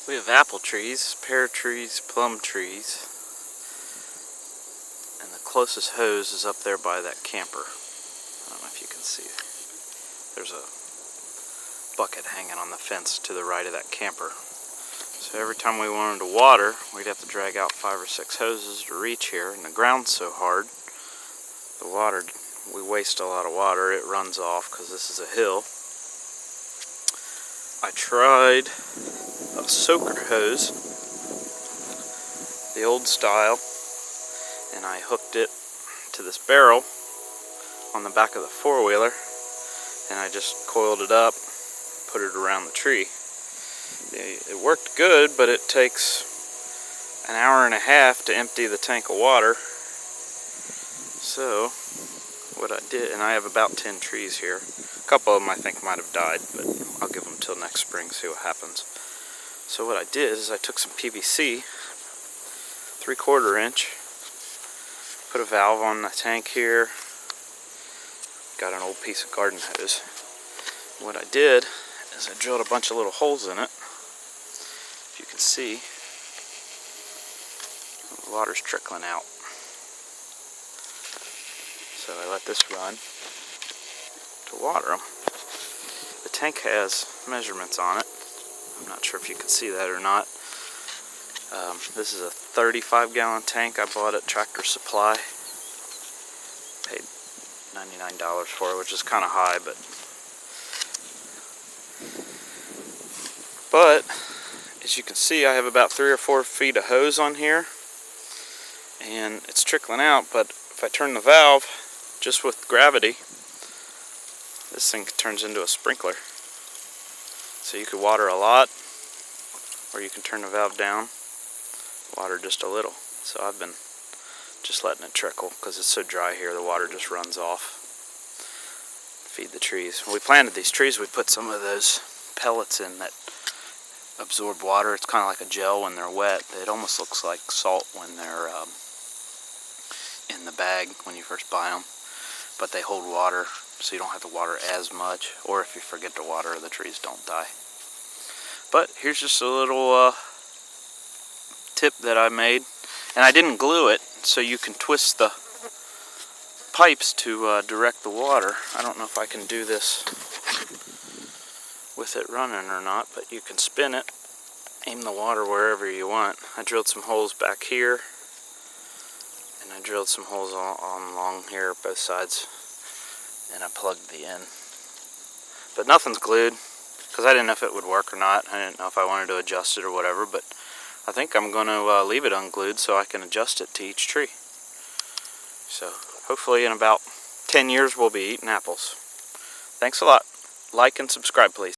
We have apple trees, pear trees, plum trees, and the closest hose is up there by that camper. I don't know if you can see it. There's a bucket hanging on the fence to the right of that camper. So every time we wanted to water, we'd have to drag out 5 or 6 hoses to reach here, and the ground's so hard, the water, we waste a lot of water. It runs off because this is a hill. I tried a soaker hose, the old style, and I hooked it to this barrel on the back of the four-wheeler, and I just coiled it up, put it around the tree. It worked good, but it takes an hour and a half to empty the tank of water. So what I did, and I have about 10 trees here. A couple of them I think might have died, but I'll give them till next spring, see what happens. So what I did is I took some PVC, 3/4 inch, put a valve on the tank here, got an old piece of garden hose. What I did is I drilled a bunch of little holes in it. If you can see, the water's trickling out. So I let this run to water them. The tank has measurements on it. I'm not sure if you can see that or not. This is a 35-gallon tank I bought at Tractor Supply. Paid $99 for it, which is kind of high, but as you can see, I have about 3 or 4 feet of hose on here, and it's trickling out. But if I turn the valve, just with gravity, this thing turns into a sprinkler. So you could water a lot, or you can turn the valve down, water just a little. So I've been just letting it trickle because it's so dry here, the water just runs off. Feed the trees. When we planted these trees, we put some of those pellets in that absorb water. It's kind of like a gel when they're wet. It almost looks like salt when they're in the bag when you first buy them, but they hold water, so you don't have to water as much, or if you forget to water, the trees don't die. But here's just a little tip that I made, and I didn't glue it, so you can twist the pipes to direct the water. I don't know if I can do this with it running or not, but you can spin it, aim the water wherever you want. I drilled some holes back here, and I drilled some holes along here, both sides, and I plugged the end. But nothing's glued, because I didn't know if it would work or not. I didn't know if I wanted to adjust it or whatever, but I think I'm going to leave it unglued so I can adjust it to each tree. So hopefully in about 10 years we'll be eating apples. Thanks a lot. Like and subscribe, please.